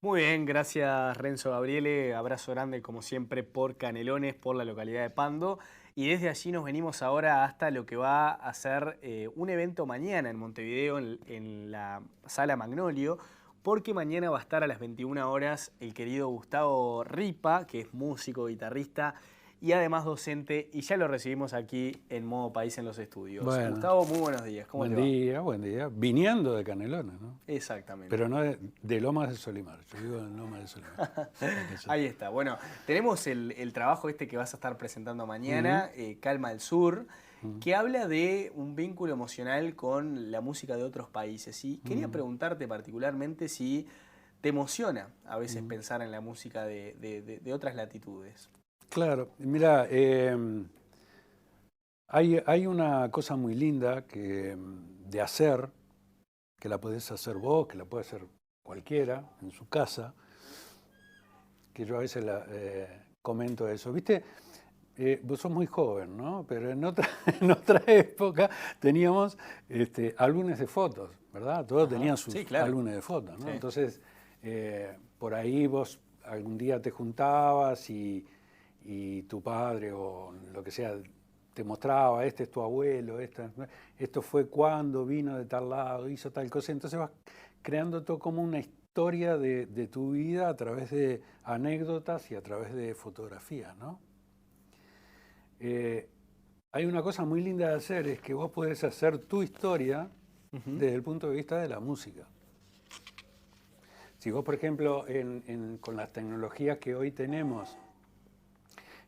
Muy bien, gracias Renzo Gabriele. Abrazo grande como siempre por Canelones, por la localidad de Pando. Y desde allí nos venimos ahora hasta lo que va a ser un evento mañana en Montevideo, en la Sala Magnolio, porque mañana va a estar a las 21 horas el querido Gustavo Ripa, que es músico, guitarrista y además docente, y ya lo recibimos aquí en Modo País en los estudios. Bueno, Gustavo, muy buenos días, ¿cómo te va? buen día. Viniendo de Canelones, ¿no? Exactamente. Pero no de Lomas de Solimar. Yo vivo en Lomas de Solimar. Para que Ahí sepa. está. Bueno, tenemos el trabajo este que vas a estar presentando Ujú, mañana, Calma del Sur, ujú, que habla de un vínculo emocional con la música de otros países. Y quería ujú, preguntarte particularmente si te emociona a veces ujú. pensar en la música de otras latitudes. Claro, mira, hay una cosa muy linda de hacer, que la podés hacer vos, que la puede hacer cualquiera en su casa, que yo a veces comento eso. ¿Viste? Vos sos muy joven, ¿no? Pero en otra, en otra época teníamos álbumes de fotos, ¿verdad? Todos Ajá. tenían Sí, sus claro. álbumes de fotos, ¿no? Sí. Entonces, por ahí vos algún día te juntabas y tu padre o lo que sea te mostraba, este es tu abuelo, esto fue cuando vino de tal lado, hizo tal cosa. Entonces vas creando todo como una historia de tu vida a través de anécdotas y a través de fotografías, ¿no? Eh, Hay una cosa muy linda de hacer, es que vos podés hacer tu historia Ujú. desde el punto de vista de la música. Si vos, por ejemplo, con las tecnologías que hoy tenemos,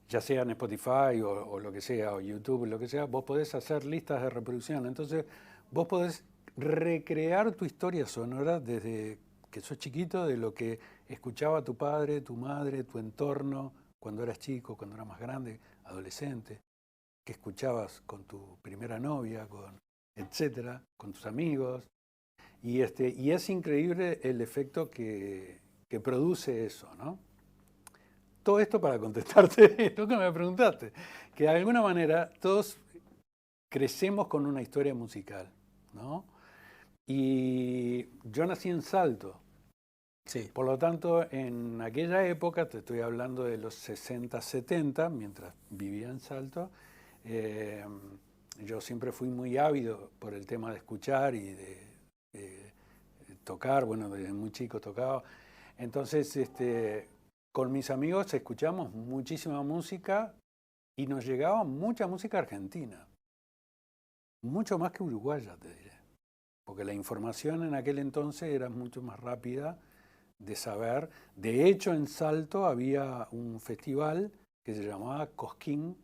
ya sea en Spotify o lo que sea, o YouTube, lo que sea, vos podés hacer listas de reproducción. Entonces, vos podés recrear tu historia sonora desde que sos chiquito, de lo que escuchaba tu padre, tu madre, tu entorno, cuando eras chico, cuando eras más grande, adolescente, que escuchabas con tu primera novia, etcétera, con tus amigos. Y es increíble el efecto que produce eso, ¿no? Todo esto para contestarte esto que me preguntaste, que de alguna manera todos crecemos con una historia musical, ¿no? Y yo nací en Salto, Sí. por lo tanto, en aquella época, te estoy hablando de los 60, 70, mientras vivía en Salto, eh, yo siempre fui muy ávido por el tema de escuchar y de tocar, bueno, desde muy chico tocaba. Entonces, con mis amigos escuchamos muchísima música y nos llegaba mucha música argentina, mucho más que uruguaya, te diré, porque la información en aquel entonces era mucho más rápida de saber. De hecho, en Salto había un festival que se llamaba Cosquín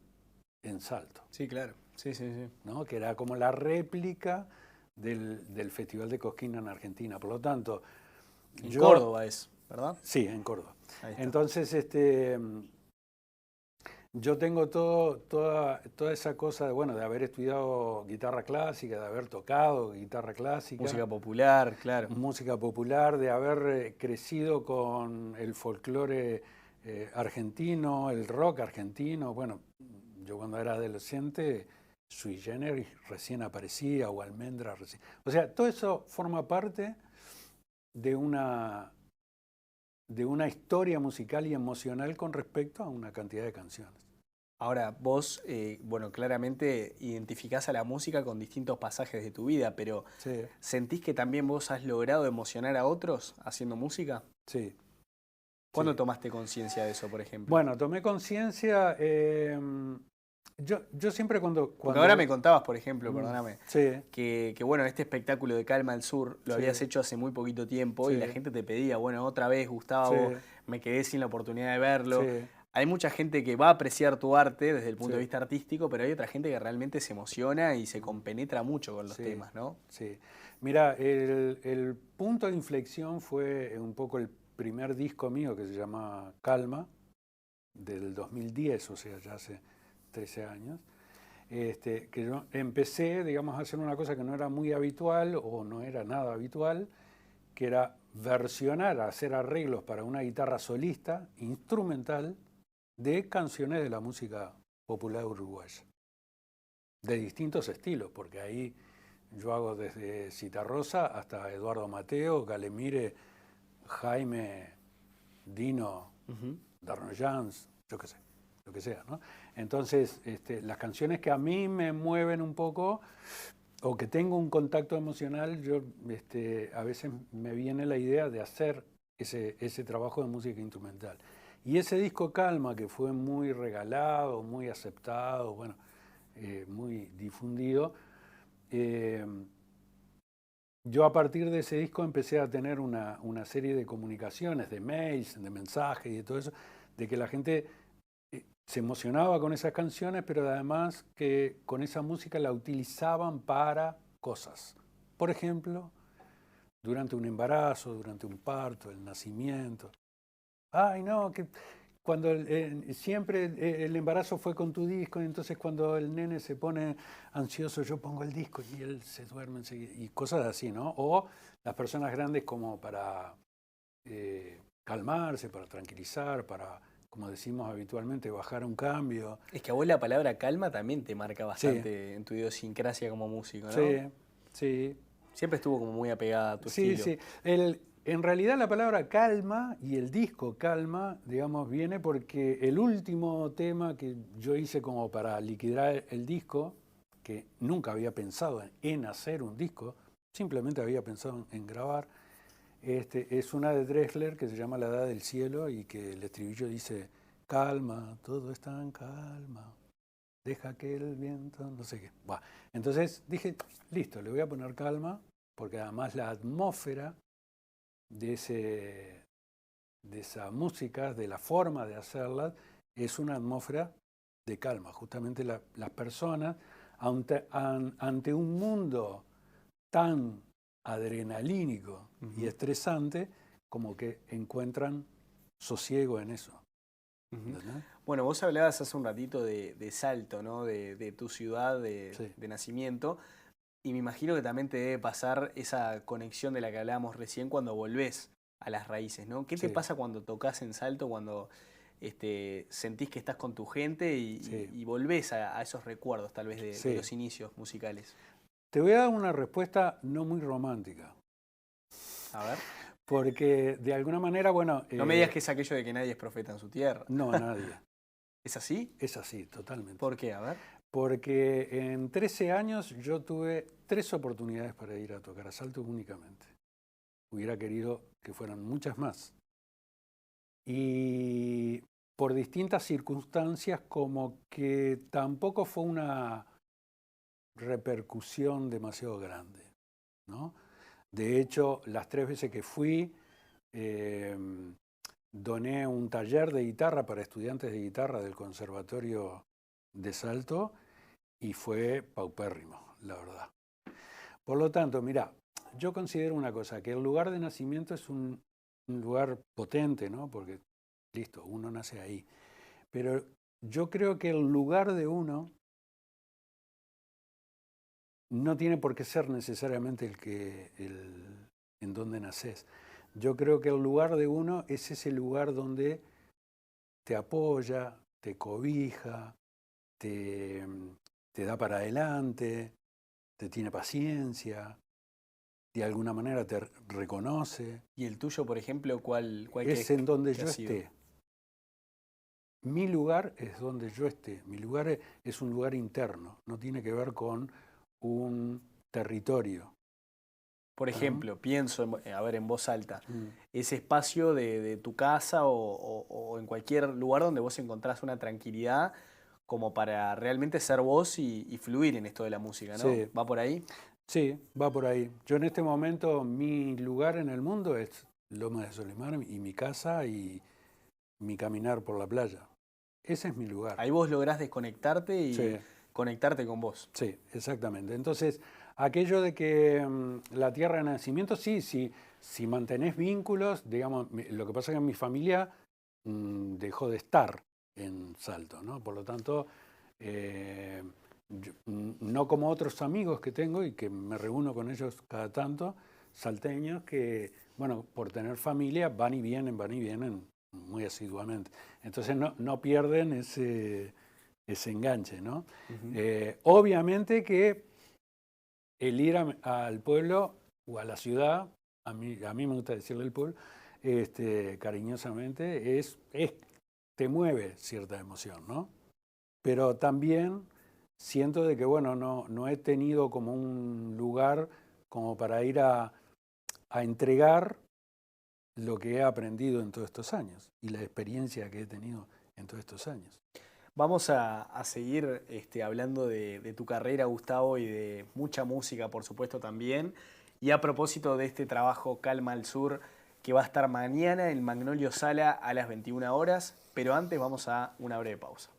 en Salto, Sí, claro. Sí, sí, sí. ¿no? Que era como la réplica del Festival de Cosquín en Argentina. Por lo tanto, En yo, Córdoba es, ¿verdad? sí, en Córdoba. Ahí está. Entonces, yo tengo toda esa cosa de, bueno, de haber estudiado guitarra clásica, de haber tocado guitarra clásica, Música popular, claro. música popular, de haber crecido con el folclore argentino, el rock argentino. Bueno, yo cuando era adolescente, Sui Generis recién aparecía, o Almendra recién. O sea, todo eso forma parte de una historia musical y emocional con respecto a una cantidad de canciones. Ahora, vos, bueno, claramente identificás a la música con distintos pasajes de tu vida, pero Sí, ¿sentís que también vos has logrado emocionar a otros haciendo música? sí, ¿Cuándo sí. tomaste conciencia de eso, por ejemplo? Bueno, tomé conciencia. Yo siempre Porque ahora me cuando. contabas, por ejemplo, Mm, perdóname, sí, que, bueno, este espectáculo de Calma al Sur lo habías sí, hecho hace muy poquito tiempo y la sí, gente te pedía, bueno, otra vez, sí, Gustavo, me quedé sin la oportunidad de verlo. sí, Hay mucha gente que va a apreciar tu arte desde el punto de sí, vista artístico, pero hay otra gente que realmente se emociona y se mm, compenetra mucho con los sí, temas, ¿no? sí. Mira, el punto de inflexión fue un poco el primer disco mío que se llama Calma, del 2010, o sea, ya hace 13 años. Que yo empecé, digamos, a hacer una cosa que no era muy habitual o no era nada habitual, que era versionar, hacer arreglos para una guitarra solista, instrumental, de canciones de la música popular uruguaya, de distintos estilos, porque ahí yo hago desde Citarrosa hasta Eduardo Mateo, Galemire, Jaime. Dino, Darren Jans, yo qué sé, lo que sea, ¿no? Entonces, las canciones que a mí me mueven un poco o que tengo un contacto emocional, yo a veces me viene la idea de hacer ese trabajo de música instrumental. Y ese disco Calma, que fue muy regalado, muy aceptado, bueno, muy difundido, yo a partir de ese disco empecé a tener una serie de comunicaciones, de mails, de mensajes y de todo eso, de que la gente se emocionaba con esas canciones, pero además que con esa música la utilizaban para cosas. Por ejemplo, durante un embarazo, durante un parto, el nacimiento. Ay, no, que cuando siempre el embarazo fue con tu disco, y entonces cuando el nene se pone ansioso, yo pongo el disco y él se duerme enseguida, y cosas así, ¿no? O las personas grandes como para calmarse, para tranquilizar, para, como decimos habitualmente, bajar un cambio. Es que a vos la palabra calma también te marca bastante en tu idiosincrasia como músico, ¿no? Sí, sí. Siempre estuvo como muy apegada a tu estilo. Sí. En realidad la palabra calma y el disco Calma, digamos, viene porque el último tema que yo hice como para liquidar el disco, que nunca había pensado en hacer un disco, simplemente había pensado en grabar, es una de Drexler que se llama La Edad del Cielo y que el estribillo dice, calma, todo está en calma, deja que el viento, no sé qué. Bah. Entonces dije, listo, le voy a poner calma, porque además la atmósfera de esa música, de la forma de hacerla, es una atmósfera de calma. Justamente las personas, ante un mundo tan adrenalínico y estresante, como que encuentran sosiego en eso. Bueno, vos hablabas hace un ratito de Salto, ¿no? De tu ciudad de nacimiento. Y me imagino que también te debe pasar esa conexión de la que hablábamos recién cuando volvés a las raíces, ¿no? ¿Qué te pasa cuando tocas en Salto, cuando sentís que estás con tu gente y volvés a esos recuerdos tal vez de los inicios musicales? Te voy a dar una respuesta no muy romántica. A ver. Porque de alguna manera, bueno... No me digas que es aquello de que nadie es profeta en su tierra. No, nadie. ¿Es así? Es así, totalmente. ¿Por qué? A ver. Porque en 13 años yo tuve 3 oportunidades para ir a tocar a Salto únicamente. Hubiera querido que fueran muchas más. Y por distintas circunstancias, como que tampoco fue una repercusión demasiado grande, ¿no? De hecho, las 3 veces que fui, doné un taller de guitarra para estudiantes de guitarra del Conservatorio de Salto y fue paupérrimo, la verdad. Por lo tanto, mira, yo considero una cosa, que el lugar de nacimiento es un lugar potente, ¿no? Porque, listo, uno nace ahí. Pero yo creo que el lugar de uno no tiene por qué ser necesariamente en donde naces. Yo creo que el lugar de uno es ese lugar donde te apoya, te cobija, te da para adelante, te tiene paciencia, de alguna manera te reconoce. ¿Y el tuyo, por ejemplo, cuál es en donde yo esté. Mi lugar es donde yo esté. Mi lugar es un lugar interno, no tiene que ver con un territorio. Por ejemplo, pienso, a ver, en voz alta, ese espacio de tu casa o en cualquier lugar donde vos encontrás una tranquilidad como para realmente ser vos y fluir en esto de la música, ¿no? Sí. ¿Va por ahí? Sí, va por ahí. Yo en este momento, mi lugar en el mundo es Lomas de Solimar y mi casa y mi caminar por la playa. Ese es mi lugar. Ahí vos lográs desconectarte y conectarte con vos. Sí, exactamente. Entonces, aquello de que la tierra de nacimiento, si mantenés vínculos, digamos, lo que pasa es que mi familia dejó de estar en Salto, ¿no? Por lo tanto, no como otros amigos que tengo y que me reúno con ellos cada tanto, salteños que, bueno, por tener familia van y vienen muy asiduamente. Entonces no pierden ese enganche, ¿no? Obviamente que el ir al pueblo o a la ciudad, a mí me gusta decirle el pueblo, cariñosamente, te mueve cierta emoción, ¿no? Pero también siento de que, bueno, no he tenido como un lugar como para ir a entregar lo que he aprendido en todos estos años y la experiencia que he tenido en todos estos años. Vamos a seguir hablando de tu carrera, Gustavo, y de mucha música, por supuesto, también. Y a propósito de este trabajo Calma al Sur, que va a estar mañana en Magnolio Sala a las 21 horas, pero antes vamos a una breve pausa.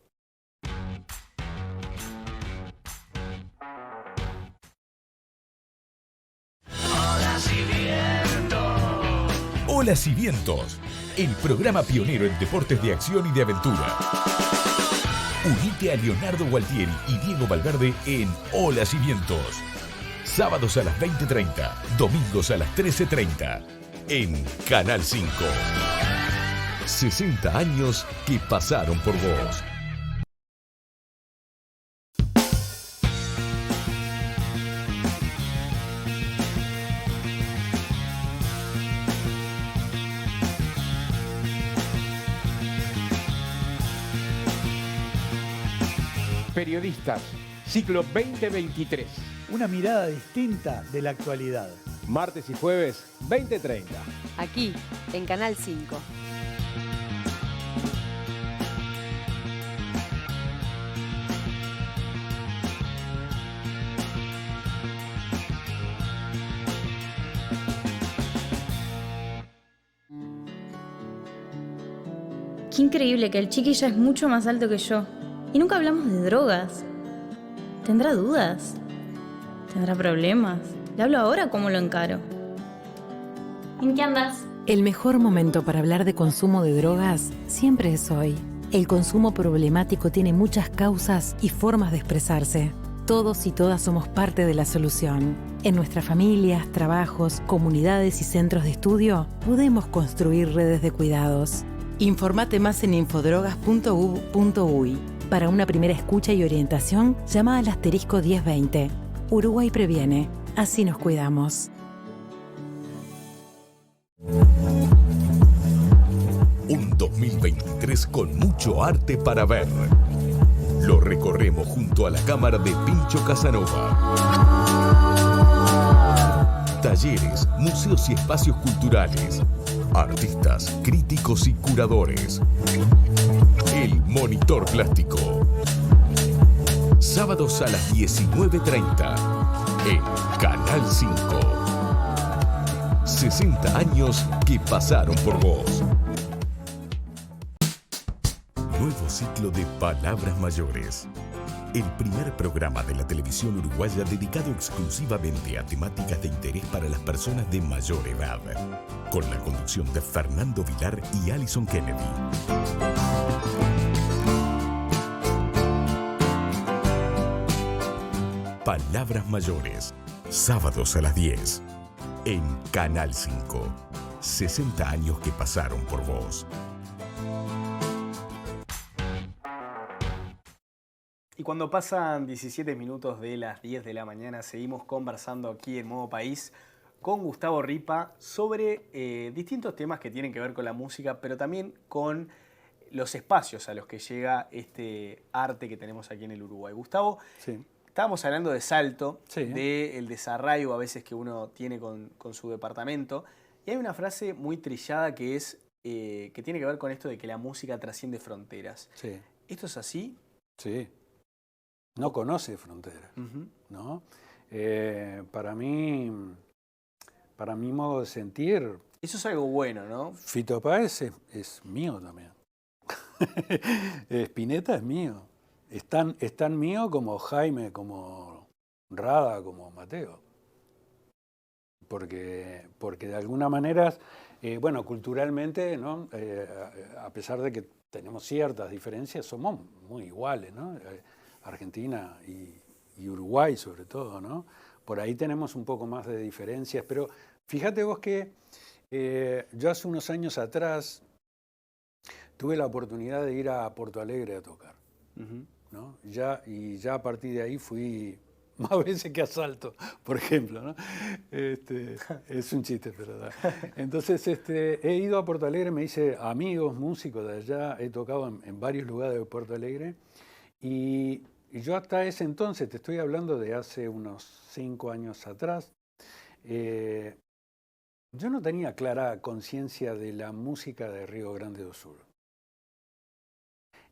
Olas y Vientos, el programa pionero en deportes de acción y de aventura. Unite a Leonardo Gualtieri y Diego Valverde en Olas y Vientos. Sábados a las 20:30, domingos a las 13:30, en Canal 5. 60 años que pasaron por vos. Periodistas, ciclo 2023. Una mirada distinta de la actualidad. Martes y jueves, 20:30. Aquí, en Canal 5. Qué increíble que el chiqui ya es mucho más alto que yo. Y nunca hablamos de drogas. ¿Tendrá dudas? ¿Tendrá problemas? ¿Le hablo ahora o cómo lo encaro? ¿En qué andas? El mejor momento para hablar de consumo de drogas siempre es hoy. El consumo problemático tiene muchas causas y formas de expresarse. Todos y todas somos parte de la solución. En nuestras familias, trabajos, comunidades y centros de estudio podemos construir redes de cuidados. Informate más en infodrogas.gov.uy. Para una primera escucha y orientación, llama al asterisco 1020. Uruguay previene. Así nos cuidamos. Un 2023 con mucho arte para ver. Lo recorremos junto a la cámara de Pincho Casanova. Talleres, museos y espacios culturales. Artistas, críticos y curadores. El Monitor Plástico. Sábados a las 19:30 en Canal 5. 60 años que pasaron por vos. Nuevo ciclo de Palabras Mayores. El primer programa de la televisión uruguaya dedicado exclusivamente a temáticas de interés para las personas de mayor edad. Con la conducción de Fernando Vilar y Alison Kennedy. Palabras Mayores. Sábados a las 10. En Canal 5. 60 años que pasaron por vos. Y cuando pasan 17 minutos de las 10 de la mañana, seguimos conversando aquí en Modo País con Gustavo Ripa sobre distintos temas que tienen que ver con la música, pero también con los espacios a los que llega este arte que tenemos aquí en el Uruguay. Gustavo, Sí. estábamos hablando de Salto, Sí. del desarraigo a veces que uno tiene con su departamento, y hay una frase muy trillada que es que tiene que ver con esto de que la música trasciende fronteras. Sí. ¿Esto es así? Sí. No conoce fronteras, ¿no? Para mi modo de sentir, Eso es algo bueno, ¿no? Fito Páez es mío también. Spinetta es mío. Es tan mío como Jaime, como Rada, como Mateo. Porque de alguna manera, bueno, culturalmente, ¿no? A pesar de que tenemos ciertas diferencias, somos muy iguales, ¿no? Argentina y Uruguay sobre todo, ¿no? Por ahí tenemos un poco más de diferencias, pero fíjate vos que yo hace unos años atrás tuve la oportunidad de ir a Porto Alegre a tocar, ¿no? Y ya a partir de ahí fui más veces que a Salto, por ejemplo, ¿no? Es un chiste, pero da. Entonces he ido a Porto Alegre, me hice amigos, músicos de allá, he tocado en varios lugares de Porto Alegre y yo hasta ese entonces, te estoy hablando de hace unos 5 años atrás, yo no tenía clara conciencia de la música de Río Grande do Sul.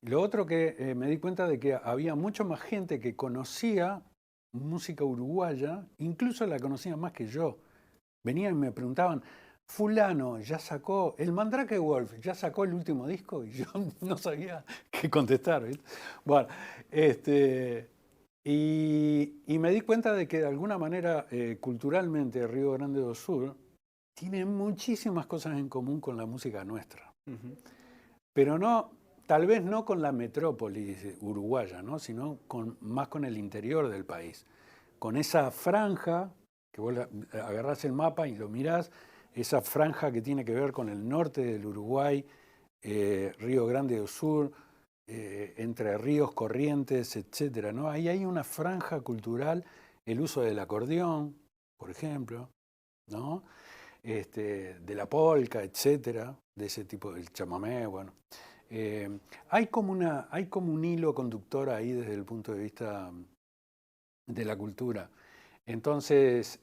Lo otro que me di cuenta de que había mucho más gente que conocía música uruguaya, incluso la conocían más que yo. Venían y me preguntaban, fulano, ya sacó, el Mandrake Wolf, ya sacó el último disco, y yo no sabía qué contestar, ¿viste? Bueno, y me di cuenta de que de alguna manera, culturalmente, Río Grande do Sul tiene muchísimas cosas en común con la música nuestra. Pero no, tal vez no con la metrópoli uruguaya, ¿no? Sino más con el interior del país. Con esa franja, que vos agarrás el mapa y lo mirás, esa franja que tiene que ver con el norte del Uruguay, Río Grande do Sul, Entre Ríos, Corrientes, etcétera, ¿no? Ahí hay una franja cultural, el uso del acordeón, por ejemplo, ¿no? De la polca, etcétera, de ese tipo, del chamamé, bueno. Hay como un hilo conductor ahí desde el punto de vista de la cultura. Entonces,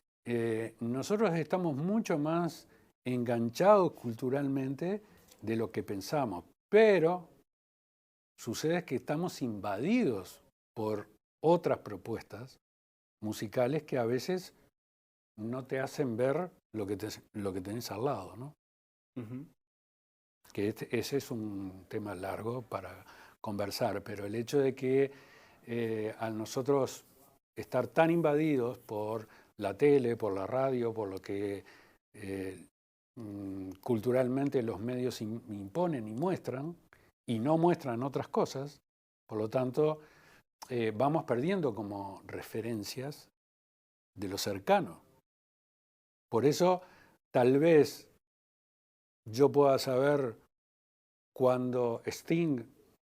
nosotros estamos mucho más enganchados culturalmente de lo que pensamos, pero sucede que estamos invadidos por otras propuestas musicales que a veces no te hacen ver lo que tenés al lado, ¿no? Que ese es un tema largo para conversar, pero el hecho de que al nosotros estar tan invadidos por la tele, por la radio, por lo que culturalmente los medios imponen y muestran, y no muestran otras cosas, por lo tanto, vamos perdiendo como referencias de lo cercano. Por eso, tal vez yo pueda saber cuando Sting,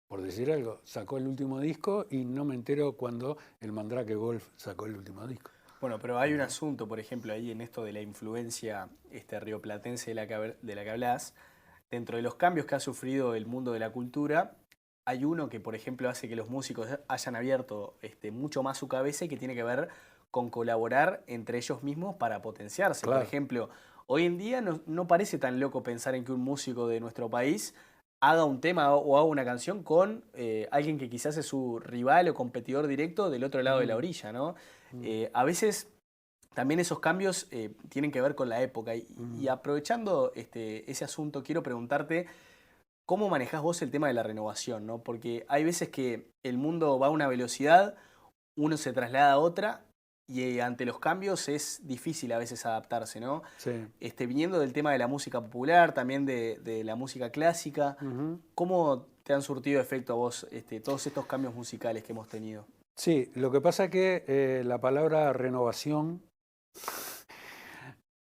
por decir algo, sacó el último disco y no me entero cuando el Mandrake Wolf sacó el último disco. Bueno, pero hay un asunto, por ejemplo, ahí en esto de la influencia rioplatense de la que hablás. Dentro de los cambios que ha sufrido el mundo de la cultura, hay uno que, por ejemplo, hace que los músicos hayan abierto mucho más su cabeza y que tiene que ver con colaborar entre ellos mismos para potenciarse. Claro. Por ejemplo, hoy en día no parece tan loco pensar en que un músico de nuestro país haga un tema o haga una canción con alguien que quizás es su rival o competidor directo del otro lado de la orilla, ¿no? A veces también esos cambios tienen que ver con la época. Y aprovechando ese asunto, quiero preguntarte cómo manejás vos el tema de la renovación, ¿no? Porque hay veces que el mundo va a una velocidad, uno se traslada a otra, y ante los cambios es difícil a veces adaptarse, ¿no? Sí. Viniendo del tema de la música popular, también de la música clásica, ¿cómo te han surtido efecto a vos todos estos cambios musicales que hemos tenido? Sí, lo que pasa es que la palabra renovación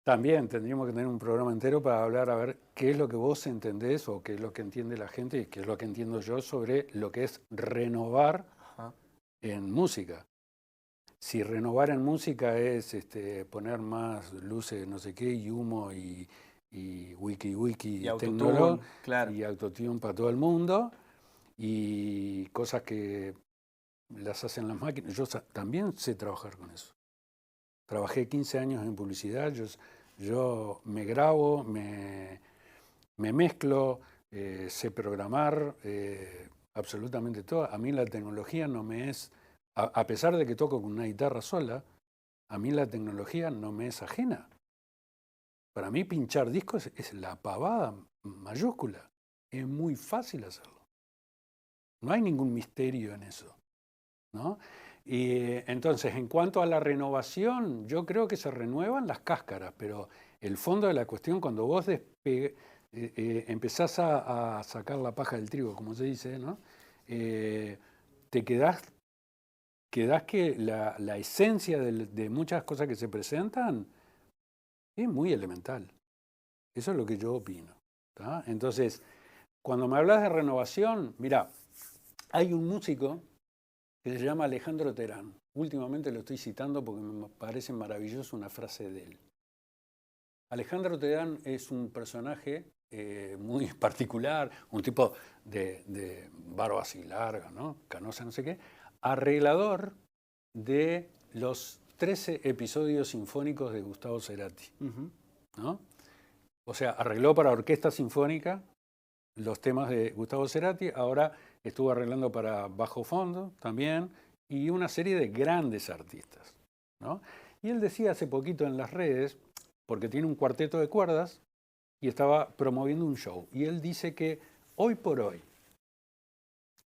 también tendríamos que tener un programa entero para hablar a ver qué es lo que vos entendés o qué es lo que entiende la gente y qué es lo que entiendo yo sobre lo que es renovar en música. Si renovar en música es poner más luces, no sé qué, y humo y wiki y autotune, claro. Y autotune para todo el mundo y cosas que las hacen las máquinas. Yo también sé trabajar con eso. Trabajé 15 años en publicidad, yo me grabo, me mezclo, sé programar, absolutamente todo. A mí la tecnología no me es... A pesar de que toco con una guitarra sola, a mí la tecnología no me es ajena. Para mí pinchar discos es la pavada mayúscula. Es muy fácil hacerlo. No hay ningún misterio en eso, ¿no? Y entonces, en cuanto a la renovación, yo creo que se renuevan las cáscaras, pero el fondo de la cuestión, cuando vos empezás a sacar la paja del trigo, como se dice, ¿no? Te quedás que la esencia de muchas cosas que se presentan es muy elemental. Eso es lo que yo opino, ¿tá? Entonces, cuando me hablas de renovación, mira, hay un músico que se llama Alejandro Terán. últimamente lo estoy citando porque me parece maravilloso una frase de él. Alejandro Tedán es un personaje muy particular, un tipo de barba así larga, ¿no? Canosa, no sé qué, arreglador de los 13 episodios sinfónicos de Gustavo Cerati, ¿no? O sea, arregló para orquesta sinfónica los temas de Gustavo Cerati, ahora estuvo arreglando para bajo fondo también, y una serie de grandes artistas, ¿no? Y él decía hace poquito en las redes, porque tiene un cuarteto de cuerdas, y estaba promoviendo un show, y él dice que hoy por hoy,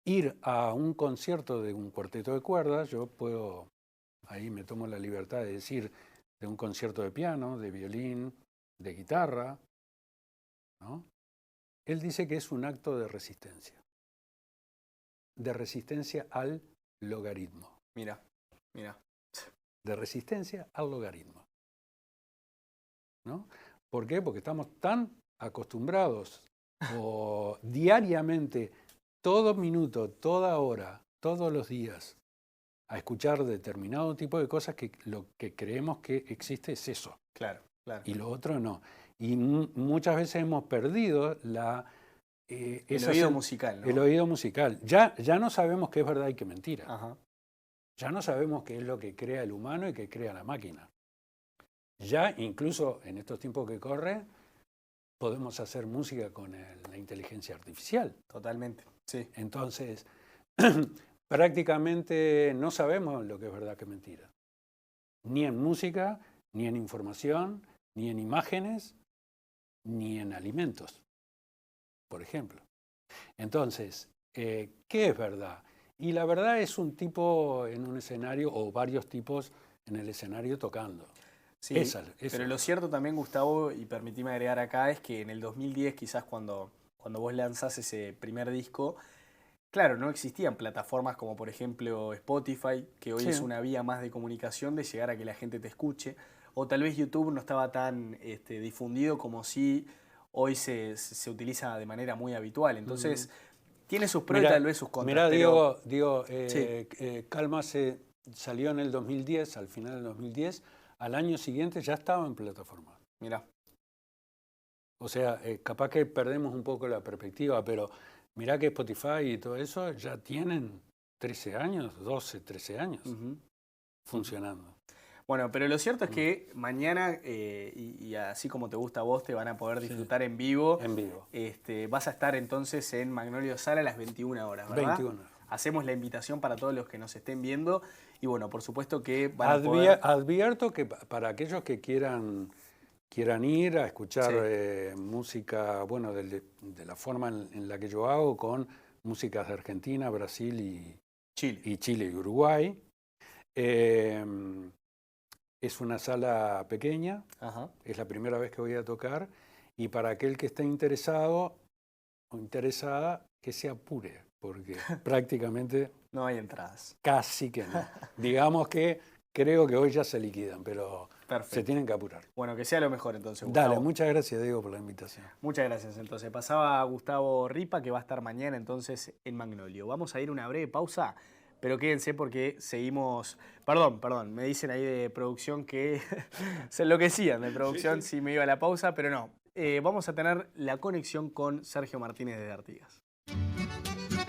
ir a un concierto de un cuarteto de cuerdas, yo puedo, ahí me tomo la libertad de decir, de un concierto de piano, de violín, de guitarra, ¿no? Él dice que es un acto de resistencia al logaritmo. Mira, mira. De resistencia al logaritmo, ¿no? ¿Por qué? Porque estamos tan acostumbrados o diariamente, todo minuto, toda hora, todos los días, a escuchar determinado tipo de cosas que lo que creemos que existe es eso. Claro, claro. Y lo otro no. Y muchas veces hemos perdido el oído musical, ¿no? El oído musical. Ya no sabemos qué es verdad y qué es mentira. Ajá. Ya no sabemos qué es lo que crea el humano y qué crea la máquina. Ya incluso en estos tiempos que corre, podemos hacer música con la inteligencia artificial. Totalmente, sí. Entonces, prácticamente no sabemos lo que es verdad que es mentira. Ni en música, ni en información, ni en imágenes, ni en alimentos, por ejemplo. Entonces, ¿qué es verdad? Y la verdad es un tipo en un escenario o varios tipos en el escenario tocando. Sí, pero lo cierto también, Gustavo, y permitime agregar acá, es que en el 2010, quizás cuando vos lanzás ese primer disco, claro, no existían plataformas como por ejemplo Spotify, que hoy es una vía más de comunicación, de llegar a que la gente te escuche, o tal vez YouTube no estaba tan difundido como si hoy se utiliza de manera muy habitual. Entonces, tiene sus pros y tal vez sus contras. Mirá, Diego, Calma salió en el 2010, al final del 2010, al año siguiente ya estaba en plataforma. Mirá. O sea, capaz que perdemos un poco la perspectiva, pero mirá que Spotify y todo eso ya tienen 13 años, 12, 13 años funcionando. Bueno, pero lo cierto es que mañana, y así como te gusta a vos, te van a poder disfrutar en vivo. En vivo. Vas a estar entonces en Magnolio Sala a las 21 horas, ¿verdad? 21. Hacemos la invitación para todos los que nos estén viendo. Y bueno, por supuesto que van a poder... Advierto que para aquellos que quieran ir a escuchar música, bueno, de la forma en la que yo hago, con músicas de Argentina, Brasil y Chile y Uruguay. Es una sala pequeña, es la primera vez que voy a tocar, y para aquel que esté interesado o interesada, que se apure, porque prácticamente... No hay entradas. Casi que no. Digamos que creo que hoy ya se liquidan, pero se tienen que apurar. Bueno, que sea lo mejor entonces, Gustavo. Dale, muchas gracias, Diego, por la invitación. Muchas gracias. Entonces, pasaba Gustavo Ripa, que va a estar mañana entonces en Magnolio. Vamos a ir a una breve pausa, pero quédense porque seguimos... Perdón, me dicen ahí de producción que se enloquecían de producción si me iba a la pausa, pero no. Vamos a tener la conexión con Sergio Martínez de Artigas.